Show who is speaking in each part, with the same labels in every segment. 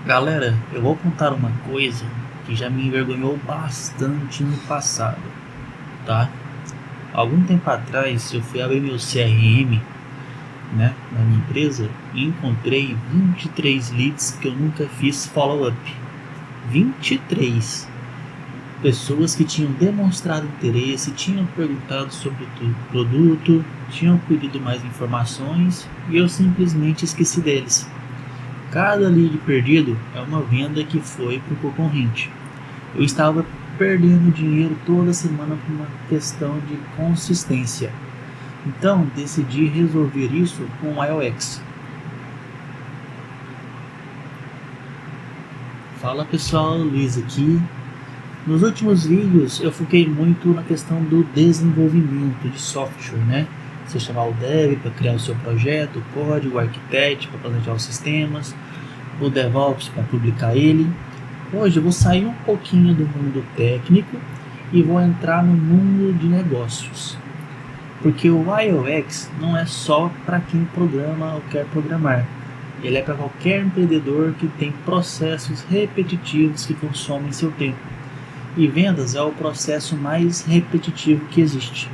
Speaker 1: Galera, eu vou contar uma coisa que já me envergonhou bastante no passado, tá? Algum tempo atrás eu fui abrir meu CRM, né, na minha empresa e encontrei 23 leads que eu nunca fiz follow-up. 23 pessoas que tinham demonstrado interesse, tinham perguntado sobre o produto, tinham pedido mais informações e eu simplesmente esqueci deles. Cada lead perdido é uma venda que foi para o concorrente. Eu estava perdendo dinheiro toda semana por uma questão de consistência. Então decidi resolver isso com o iOS. Fala pessoal, Luiz aqui. Nos últimos vídeos eu foquei muito na questão do desenvolvimento de software, né? Você chamar o dev para criar o seu projeto, o código, o arquiteto para planejar os sistemas, o DevOps para publicar ele. Hoje eu vou sair um pouquinho do mundo técnico e vou entrar no mundo de negócios. Porque o iOS não é só para quem programa ou quer programar. Ele é para qualquer empreendedor que tem processos repetitivos que consomem seu tempo. E vendas é o processo mais repetitivo que existe.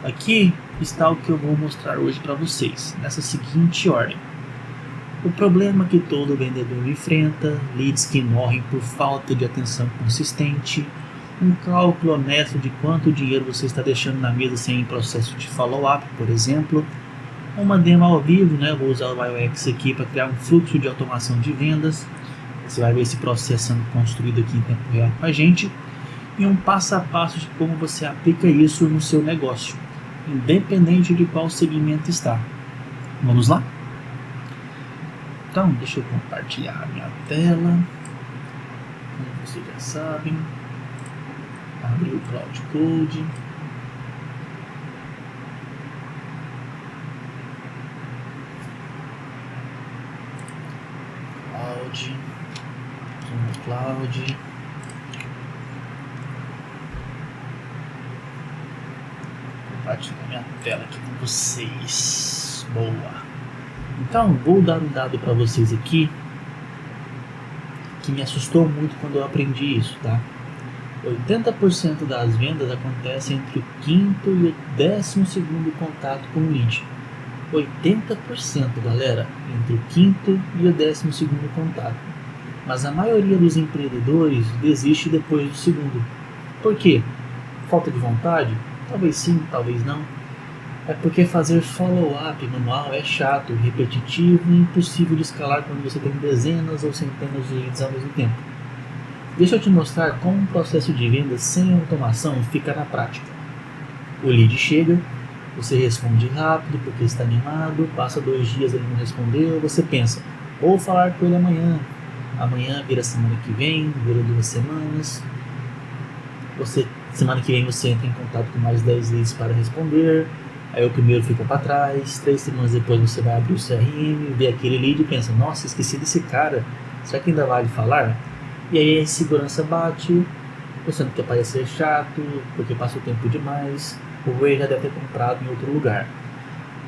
Speaker 1: Aqui está o que eu vou mostrar hoje para vocês, nessa seguinte ordem. O problema que todo vendedor enfrenta, leads que morrem por falta de atenção consistente, um cálculo honesto de quanto dinheiro você está deixando na mesa sem processo de follow-up, por exemplo, uma demo ao vivo, né? Vou usar o iOS aqui para criar um fluxo de automação de vendas. Você vai ver esse processo sendo construído aqui em tempo real com a gente. E um passo a passo de como você aplica isso no seu negócio, independente de qual segmento está. Vamos lá? Então, deixa eu compartilhar a minha tela. Como vocês já sabem, abrir o Cloud Code. Cloud. Compartilhar minha tela aqui com vocês. Boa. Então, vou dar um dado para vocês aqui que me assustou muito quando eu aprendi isso, tá? 80% das vendas acontecem entre o quinto e o 12º contato com o lead. 80%, galera, entre o quinto e o 12º contato. Mas a maioria dos empreendedores desiste depois do segundo. Por quê? Falta de vontade? Talvez sim, talvez não. É porque fazer follow-up manual é chato, repetitivo e impossível de escalar quando você tem dezenas ou centenas de leads ao mesmo tempo. Deixa eu te mostrar como um processo de venda sem automação fica na prática. O lead chega, você responde rápido porque está animado, passa 2 dias ele não respondeu, você pensa, vou falar com ele amanhã. Amanhã vira semana que vem, vira 2 semanas. Semana que vem você entra em contato com mais 10 leads para responder. Aí o primeiro fica para trás, 3 semanas depois você vai abrir o CRM, vê aquele lead e pensa, nossa, esqueci desse cara, será que ainda vale falar? E aí a insegurança bate, você não quer parecer chato, porque passa o tempo demais, o ele já deve ter comprado em outro lugar,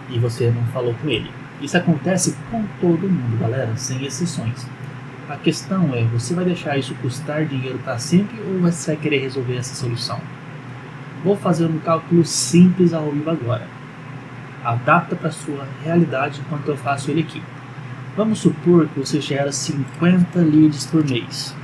Speaker 1: e você não falou com ele. Isso acontece com todo mundo, galera, sem exceções. A questão é, você vai deixar isso custar dinheiro para sempre ou você vai querer resolver essa solução? Vou fazer um cálculo simples ao vivo agora. Adapta para a sua realidade enquanto eu faço ele aqui. Vamos supor que você gera 50 leads por mês.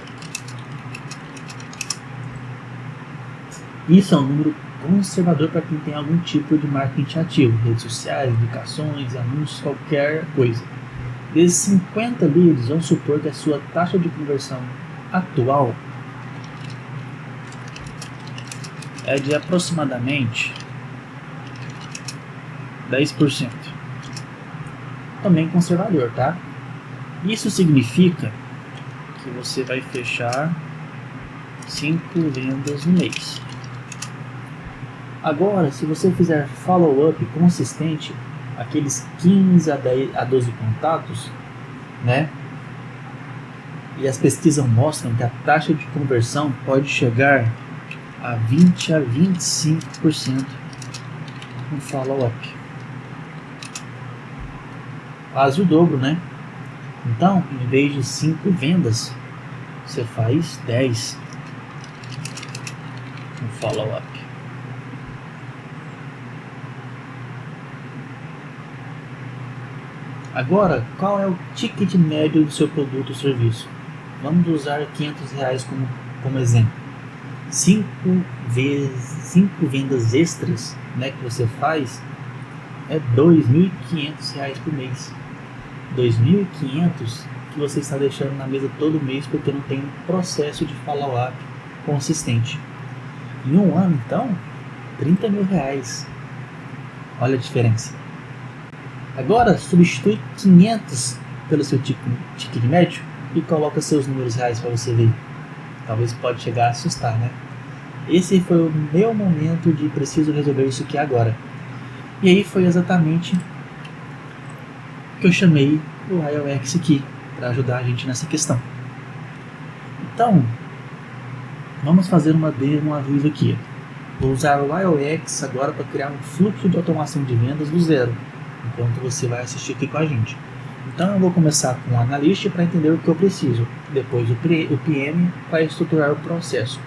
Speaker 1: Isso é um número conservador para quem tem algum tipo de marketing ativo, redes sociais, indicações, anúncios, qualquer coisa. Desses 50 leads, vamos supor que a sua taxa de conversão atual é de aproximadamente 10%. Também conservador, tá? Isso significa que você vai fechar 5 vendas no mês. Agora, se você fizer follow-up consistente, aqueles 15 a 12 contatos, né? E as pesquisas mostram que a taxa de conversão pode chegar a 20 a 25% no follow-up. Quase o dobro, né? Então, em vez de 5 vendas, você faz 10 no follow-up. Agora, qual é o ticket médio do seu produto ou serviço? Vamos usar R$500 como exemplo. 5 vendas extras, né, que você faz é R$2.500 por mês. R$2.500 que você está deixando na mesa todo mês porque não tem um processo de follow-up consistente. Em um ano, então, R$30.000. Olha a diferença. Agora, substitui 500 pelo seu ticket médio e coloca seus números reais para você ver. Talvez pode chegar a assustar, né? Esse foi o meu momento de preciso resolver isso aqui agora. E aí foi exatamente que eu chamei o IOX aqui para ajudar a gente nessa questão. Então, vamos fazer uma aviso aqui. Vou usar o IOX agora para criar um fluxo de automação de vendas do zero, enquanto você vai assistir aqui com a gente. Então eu vou começar com o analyst para entender o que eu preciso, depois o PM para estruturar o processo.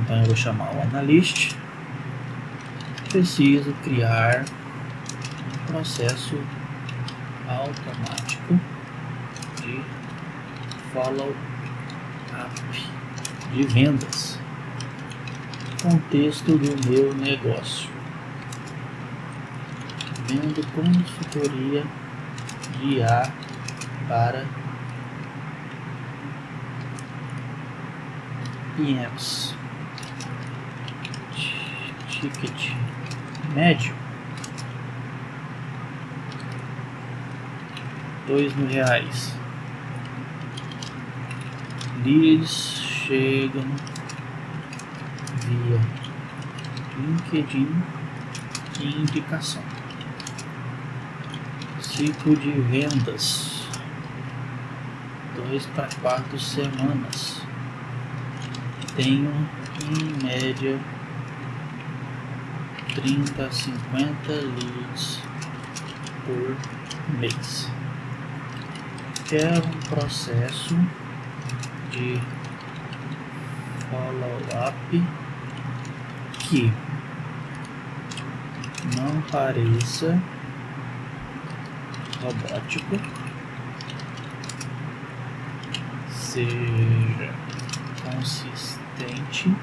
Speaker 1: Então eu vou chamar o analyst, preciso criar um processo automático de follow-up de vendas, contexto do meu negócio, vendo consultoria de A para PMs, ticket médio R$2.000. Leads chegam via LinkedIn e indicação. Ciclo de vendas 2 para 4 semanas. Tenho em média 30 a 50 leads por mês. Quero um processo de follow-up que não pareça robótico, seja consistente,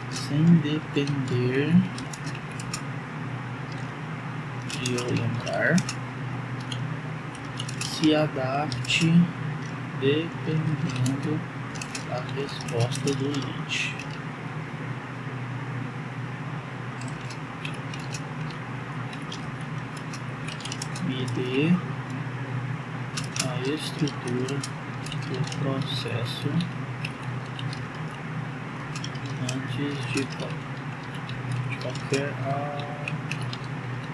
Speaker 1: sem depender de eu lembrar, se adapte dependendo da resposta do lead. Me dê a estrutura do processo antes de qualquer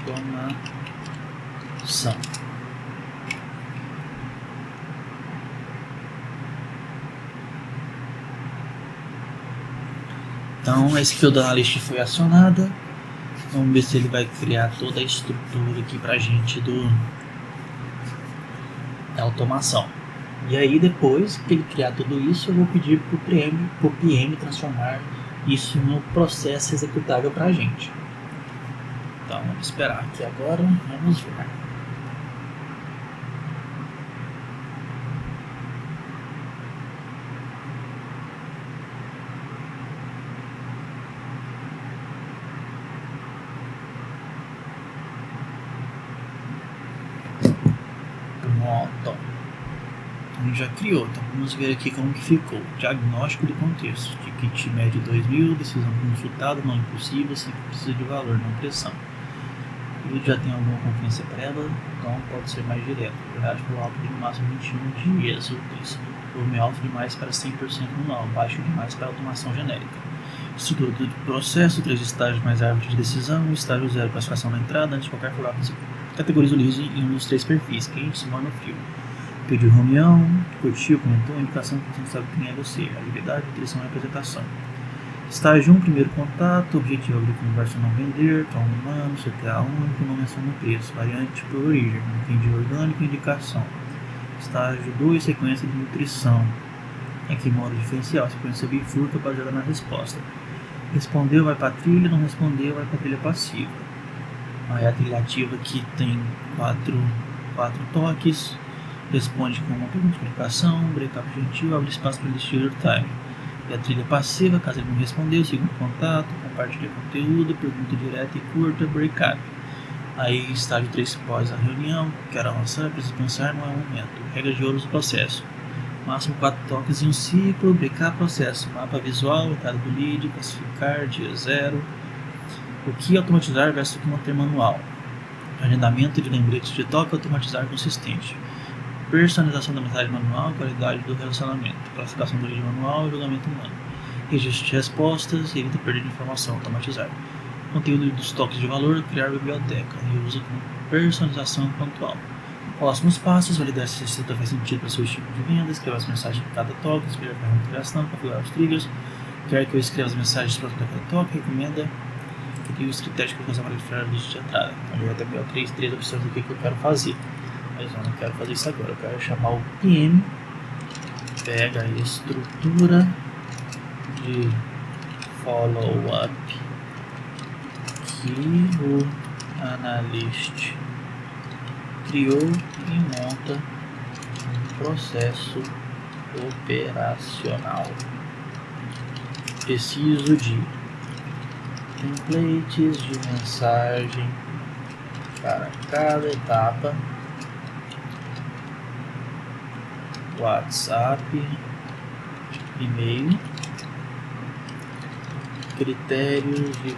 Speaker 1: automação. Então, esse field analyst foi acionada. Vamos ver se ele vai criar toda a estrutura aqui pra gente da automação. E aí, depois que ele criar tudo isso, eu vou pedir pro PM transformar isso no processo executável pra gente. Então, vamos esperar aqui agora. Vamos ver. Pronto. Então já criou. Então vamos ver aqui como que ficou. Diagnóstico de contexto. Ticket médio 2.000, decisão consultada, não impossível, sempre precisa de valor, não pressão. Ele já tem alguma confiança prévia, então pode ser mais direto. Verdade pelo alto de no máximo 21 dias úteis. Volume alto demais para 100% manual, baixo demais para automação genérica. Estrutura do processo, 3 estágios mais árvore de decisão, estágio 0, classificação na entrada, antes de qualquer formato, categoriza o lead em um dos 3 perfis, quente, morno ou frio. Pediu reunião, curtiu, comentou, indicação que você não sabe quem é você, habilidade, direção e apresentação. Estágio 1, primeiro contato, objetivo abrir conversa não vender, tom humano, CTA único, não menciona preço, variante por origem, entendi orgânico, indicação. Estágio 2, sequência de nutrição. Aqui modo diferencial, sequência bifurca baseada na resposta. Respondeu, vai para a trilha, não respondeu, vai para a trilha passiva. Aí a trilha ativa aqui tem quatro toques, responde com uma pergunta de explicação, break-up gentil, abre espaço para listir time. E a trilha passiva, caso ele não respondeu, segundo contato, compartilha conteúdo, pergunta direta e curta, break-up. Aí estágio 3 pós a reunião, quero avançar, preciso pensar, não é o momento. Regra de ouro do processo. Máximo 4 toques em um ciclo, break-up processo, mapa visual, entrada do lead, classificar, dia 0. O que automatizar versus o que manter manual. Agendamento de lembretes de toque, automatizar consistente. Personalização da mensagem manual, qualidade do relacionamento. Classificação do lead manual e julgamento humano. Registro de respostas, evita perder de informação, automatizar. Conteúdo dos toques de valor, criar biblioteca. Reuso com personalização pontual. Próximos passos, validar se a receita faz sentido para o seu tipo de venda, escrever as mensagens para cada toque, escrever a ferramenta de criação, configurar os triggers. Quer que eu escreva as mensagens para cada toque, recomenda. Aqui os critérios que eu consigo para lista de entrada. Então, eu tenho 3 opções aqui que eu quero fazer. Mas eu não quero fazer isso agora. Eu quero chamar o PM. Pega a estrutura de follow-up que o analyst criou e monta um processo operacional. Preciso de templates de mensagem para cada etapa, WhatsApp, e-mail, critérios de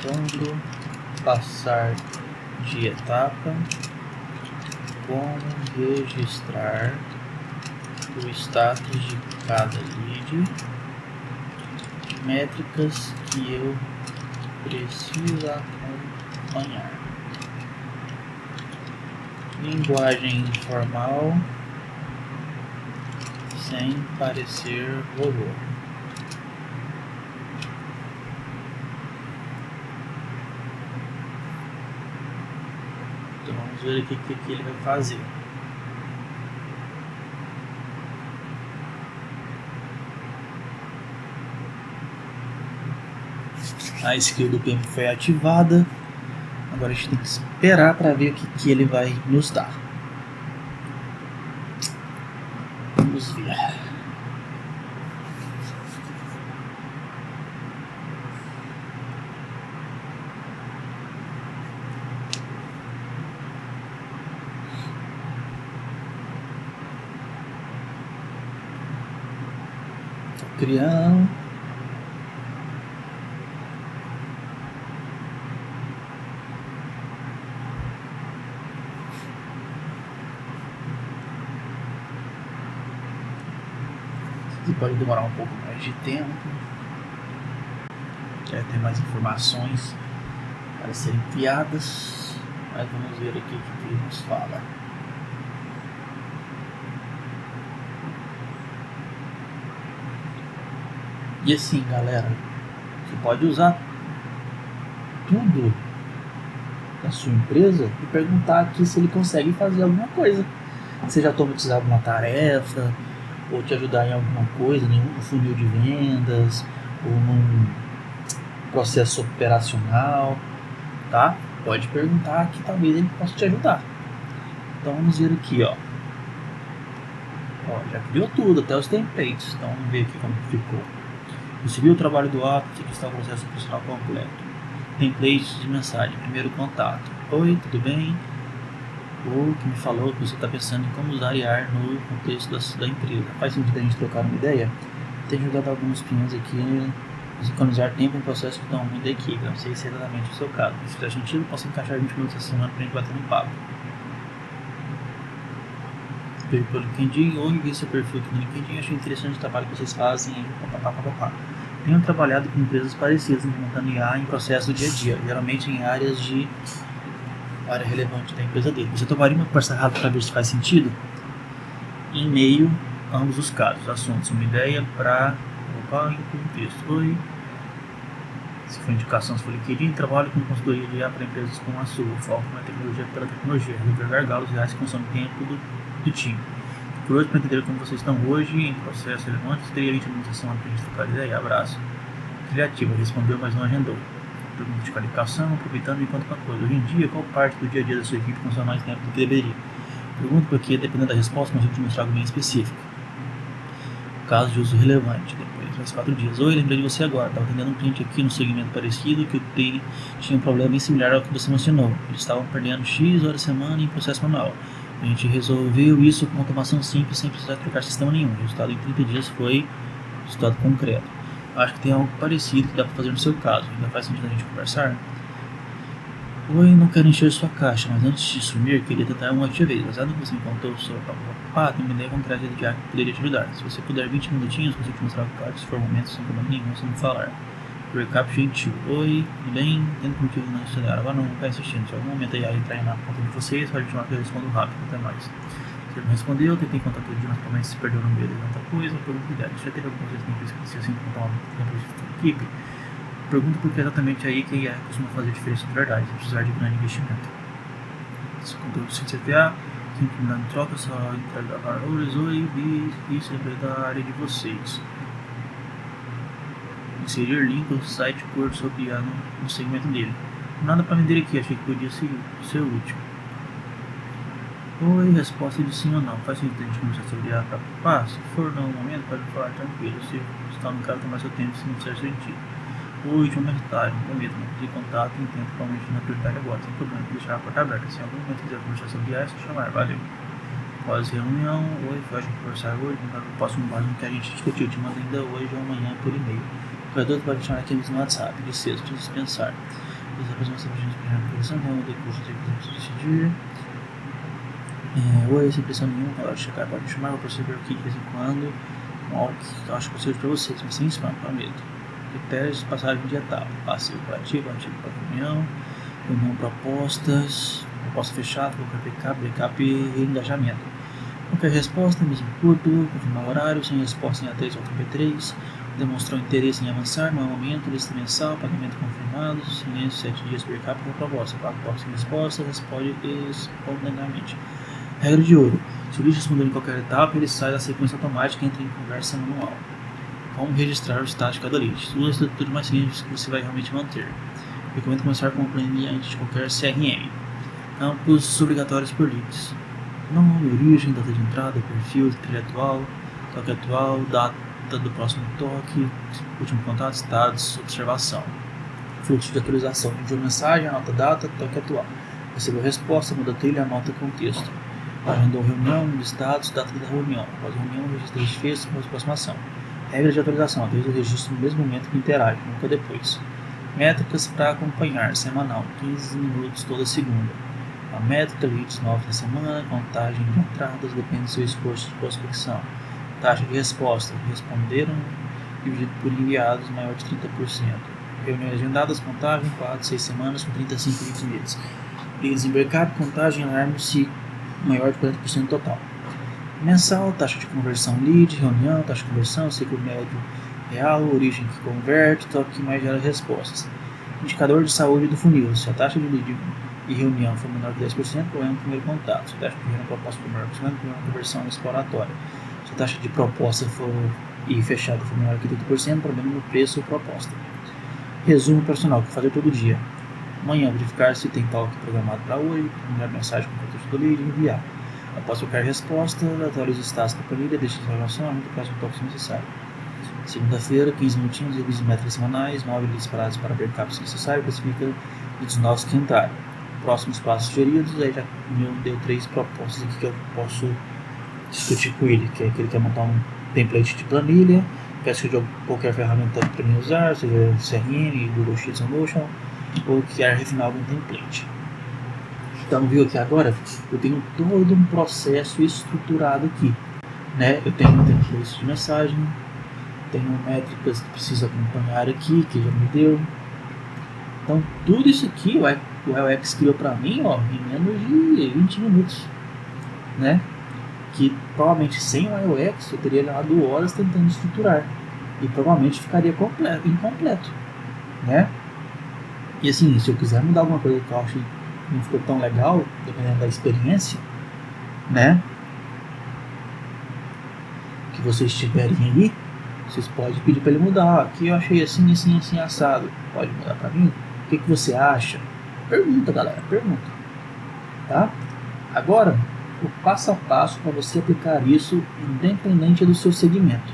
Speaker 1: quando passar de etapa, como registrar o status de cada lead, métricas que eu preciso acompanhar, linguagem informal sem parecer robô. Então vamos ver aqui o que ele vai fazer. A skill do PM foi ativada. Agora a gente tem que esperar para ver o que ele vai nos dar. Vamos ver. Estou criando. Pode demorar um pouco mais de tempo, quer ter mais informações para serem criadas, mas vamos ver aqui o que ele nos fala. E assim, galera, você pode usar tudo da sua empresa e perguntar aqui se ele consegue fazer alguma coisa, seja automatizar alguma tarefa, ou te ajudar em alguma coisa, num funil de vendas, ou num processo operacional, tá? Pode perguntar que talvez ele possa te ajudar. Então vamos ver aqui, ó. Já criou tudo, até os templates. Então vamos ver aqui como ficou. Recebi o trabalho do ato, aqui está o processo operacional completo. Templates de mensagem, primeiro contato. Oi, tudo bem? O que me falou que você está pensando em como usar IAR no contexto da empresa. Faz sentido a gente trocar uma ideia? Tenho jogado alguns pinhos aqui, economizar tempo em processos que estão ruim da equipe. Não sei se é exatamente o seu caso. Se fizer sentido, posso encaixar 20 minutos essa semana para a gente bater um papo. Veio pelo LinkedIn, ou enviei seu perfil aqui no LinkedIn, achei interessante o trabalho que vocês fazem. Tenho trabalhado com empresas parecidas, implementando IA em processos do dia a dia, geralmente em áreas de área relevante da empresa dele. Você tomaria uma conversa rápida para ver se faz sentido? Em meio a ambos os casos, assuntos, uma ideia para colocar em texto. Oi. Se for indicação, se for LinkedIn, trabalho com consultoria de IA para empresas como a sua, foco na tecnologia pela tecnologia, resolver gargalos reais que consomem tempo do time. Curioso para entender como vocês estão hoje em processo relevantes, teria 20 minutos de sessão para a gente trocar ideia. Abraço. Criativo, respondeu, mas não agendou. Pergunta de qualificação, aproveitando enquanto uma coisa. Hoje em dia, qual parte do dia a dia da sua equipe consome mais tempo do que deveria? Pergunto porque, dependendo da resposta, consigo te mostrar algo bem específico. Caso de uso relevante, depois mais 4 dias. Oi, lembrei de você agora. Estava atendendo um cliente aqui no segmento parecido que o TI tinha um problema bem similar ao que você mencionou. Eles estavam perdendo X horas por semana em processo manual. A gente resolveu isso com automação simples, sem precisar trocar sistema nenhum. O resultado em 30 dias foi resultado concreto. Acho que tem algo parecido que dá para fazer no seu caso. Ainda faz sentido a gente conversar? Oi, não quero encher sua caixa, mas antes de sumir, queria tentar uma última vez. Baseado no que você me contou sobre tem uma ideia concreta de que poderia te ajudar. Se você puder 20 minutinhos, consigo te mostrar o card, se for momento, sem problema nenhum, sem me falar. Recap gentil. Oi, tudo bem? Tendo motivo não estudar. Agora não vou ficar insistindo. Se algum momento aí entrar na conta de vocês, pode chamar que eu respondo rápido. Até mais. Se ele não respondeu, eu tentei contar todo dia, mas provavelmente se perdeu no meio de tanta coisa. Probabilidade. Já teve alguma coisa que tem que assim contar uma tempo de equipe? Pergunto porque é exatamente aí que costuma fazer diferença de verdade, se precisar de grande investimento. Se conteúdo sem CTA, sempre me dando troca, só entregar valores. Oi, isso é da área de vocês. Inserir link no site por sobre IA no segmento dele. Nada para vender aqui, achei que podia ser útil. Oi, resposta de sim ou não. Faz sentido a gente começar sobre IA para se for no momento, pode falar tranquilo. Se está no caso, tomar seu tempo se não fizer sentido. Oi, de uma mensagem, prometo, não pedir contato e entendo provavelmente na prioridade agora, sem problema, deixar a porta aberta. Se em algum momento quiser conversar sobre IA, é só chamar, valeu. Após reunião, oi, foi a gente conversar hoje, no próximo base que a gente discutiu, te mando ainda hoje ou amanhã por e-mail. O corredor pode chamar aqui no WhatsApp, de sexto, preciso pensar. Fiz a apresentação de programação, tem um decurso de decidir. Oi, sem pressão nenhuma, na hora de chegar, pode me chamar, vou perceber aqui de vez em quando, algo que eu acho que eu seja para vocês, mas sem spam, prometo. Critérios de passagem de etapa, passivo para ativo para reunião propostas, proposta fechada, qualquer backup e engajamento. Qualquer resposta, mesmo curto, confirmar o horário, sem resposta em A3 ou B3, demonstrou interesse em avançar, não é momento, lista mensal, pagamento confirmado, silêncio 7 dias backup para proposta, 4 blocos sem resposta, responde espontaneamente. Regra de ouro, se o lixo responder em qualquer etapa, ele sai da sequência automática e entra em conversa manual. Como registrar o status de cada lead? Usa a estrutura mais simples que você vai realmente manter. Recomendo começar com uma planilha antes de qualquer CRM. Campos obrigatórios por leads. Nome, origem, data de entrada, perfil, trilha atual, toque atual, data do próximo toque, último contato, status, observação. Fluxo de atualização. Enviou mensagem, anota data, toque atual. Recebeu resposta, muda a trilha, anota contexto. Agendou reunião, status, data da reunião. Após a reunião, registra de fecho, após a próxima ação. Regras de atualização, atualiza o registro no mesmo momento que interage, nunca depois. Métricas para acompanhar, semanal, 15 minutos toda segunda. A métrica, leads novos na semana, contagem de entradas, depende do seu esforço de prospecção. Taxa de resposta, responderam, dividido por enviados, maior de 30%. Reuniões agendadas, contagem, 4, 6 semanas, com 35 leads meses. Leads em backup, contagem, alarme-se, maior de 40% total. Mensal, taxa de conversão lead, reunião, taxa de conversão, ciclo médio real, origem que converte, toque que mais gera respostas. Indicador de saúde do funil, se a taxa de lead e reunião for menor que 10%, problema no primeiro contato. Se a taxa de reunião proposta for menor que 10%, problema na conversão exploratória. Se a taxa de proposta e fechada for menor que 30%, problema no preço ou proposta. Resumo personal, que fazer todo dia. Amanhã, verificar se tem talk programado para hoje, enviar mensagem com o contexto do lead e enviar. Após qualquer resposta, atualize o status da planilha, deixe a informação, aumenta o próximo toque se necessário. Segunda-feira, 15 minutinhos, revise métricas semanais, 9 leads parados para backup se necessário, classifica leads novos que entraram. Próximos passos sugeridos, aí já me deu 3 propostas aqui que eu posso discutir com ele, que é que ele quer montar um template de planilha, quer escolher qualquer ferramenta para ele usar, seja CRM, Google Sheets ou Notion, ou quer refinar algum template. Então, viu aqui agora, eu tenho todo um processo estruturado aqui, né? Eu tenho um template de mensagem, tenho métricas que preciso acompanhar aqui, que já me deu. Então, tudo isso aqui o UX criou para mim, ó, em menos de 20 minutos, né? Que provavelmente sem o UX eu teria levado horas tentando estruturar, e provavelmente ficaria incompleto, né? E assim, se eu quiser mudar alguma coisa que eu acho que não ficou tão legal, dependendo da experiência, né, que vocês tiverem aí, vocês podem pedir para ele mudar. Aqui eu achei assim, assim, assim, assado. Pode mudar para mim? O que você acha? Pergunta, galera, pergunta. Tá? Agora, o passo a passo para você aplicar isso independente do seu segmento.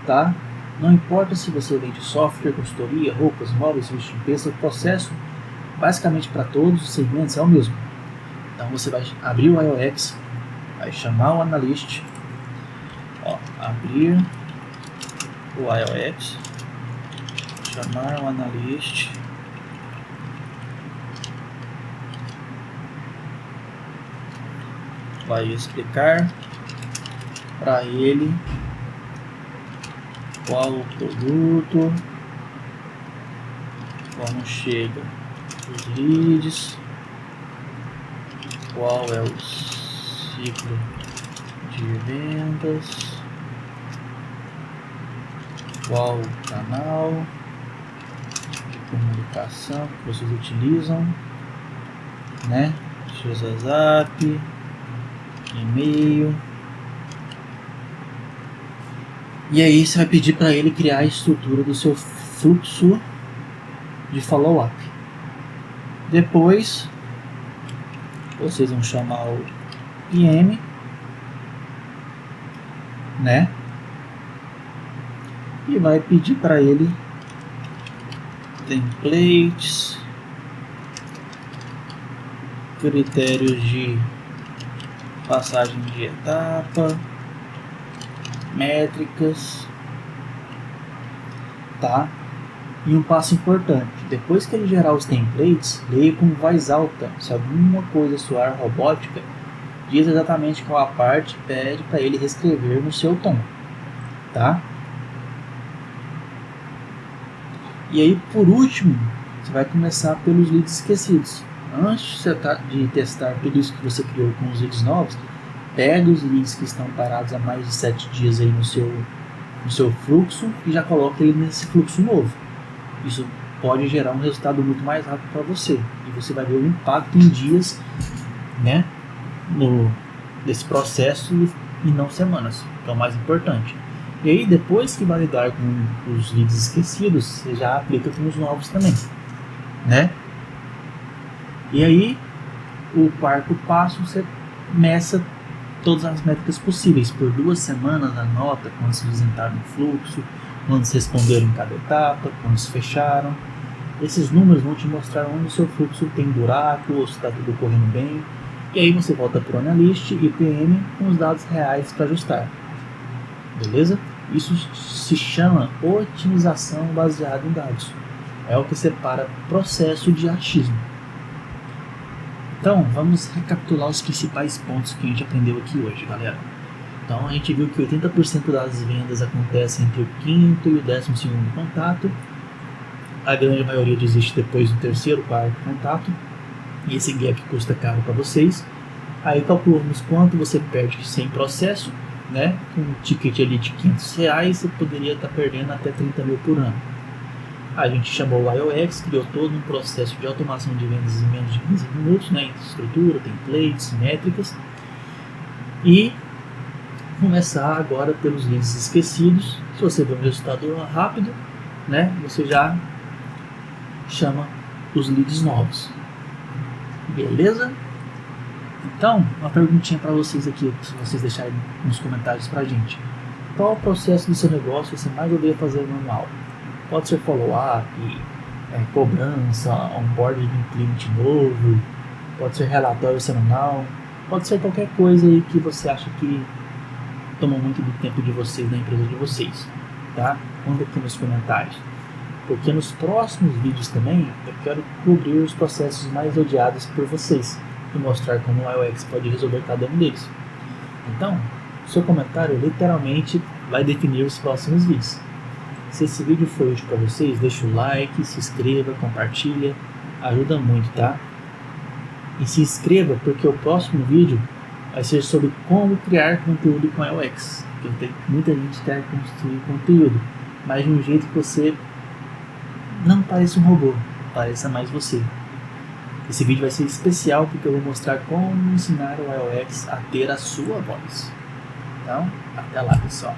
Speaker 1: Tá? Não importa se você vende software, consultoria, roupas, móveis, serviço de limpeza, o processo basicamente para todos os segmentos é o mesmo. Então você vai abrir o IOX, vai chamar o analyst, abrir o IOX, chamar o analyst, vai explicar para ele qual o produto, como chega os leads, qual é o ciclo de vendas, qual o canal de comunicação que vocês utilizam, né? WhatsApp, e-mail. E aí você vai pedir para ele criar a estrutura do seu fluxo de follow-up. Depois vocês vão chamar o PM, né? E vai pedir para ele templates, critérios de passagem de etapa, métricas, tá? E um passo importante, depois que ele gerar os templates, leia com voz alta. Se alguma coisa soar robótica, diz exatamente qual a parte pede para ele reescrever no seu tom, tá? E aí, por último, você vai começar pelos leads esquecidos. Antes de testar tudo isso que você criou com os leads novos, pega os leads que estão parados há mais de 7 dias aí no seu fluxo e já coloca ele nesse fluxo novo. Isso pode gerar um resultado muito mais rápido para você. E você vai ver o impacto em dias, né, desse processo e não semanas, que é o mais importante. E aí, depois que validar com os leads esquecidos, você já aplica com os novos também, né? E aí, o quarto passo, você meça todas as métricas possíveis. Por 2 semanas, anota quantos eles entraram no fluxo, quantos responderam em cada etapa, quantos fecharam. Esses números vão te mostrar onde o seu fluxo tem buraco, ou se está tudo correndo bem. E aí você volta para o Analyst e PM com os dados reais para ajustar. Beleza? Isso se chama otimização baseada em dados. É o que separa processo de achismo. Então, vamos recapitular os principais pontos que a gente aprendeu aqui hoje, galera. Então, a gente viu que 80% das vendas acontecem entre o 5º e o 12º contato. A grande maioria desiste depois do 3º, 4º contato. E esse gap custa caro para vocês. Aí calculamos quanto você perde sem processo, né? Com um ticket ali de R$500, você poderia estar perdendo até 30 mil por ano. A gente chamou o IOX, criou todo um processo de automação de vendas em menos de 15 minutos, né? Estrutura, templates, métricas. E começar agora pelos leads esquecidos. Se você vê um resultado rápido, né? Você já chama os leads novos. Beleza? Então, uma perguntinha para vocês aqui, se vocês deixarem nos comentários para a gente. Qual o processo do seu negócio você mais odeia fazer manual? Pode ser follow-up, cobrança, onboarding de um cliente novo, pode ser relatório semanal, pode ser qualquer coisa aí que você acha que toma muito do tempo de vocês, da empresa de vocês, tá? Manda aqui nos comentários. Porque nos próximos vídeos também eu quero cobrir os processos mais odiados por vocês e mostrar como o IOX pode resolver cada um deles. Então, seu comentário literalmente vai definir os próximos vídeos. Se esse vídeo foi útil para vocês, deixa o like, se inscreva, compartilha, ajuda muito, tá? E se inscreva porque o próximo vídeo vai ser sobre como criar conteúdo com IOX. Porque muita gente quer construir conteúdo, mas de um jeito que você não pareça um robô, pareça mais você. Esse vídeo vai ser especial porque eu vou mostrar como ensinar o iOS a ter a sua voz. Então, até lá, pessoal.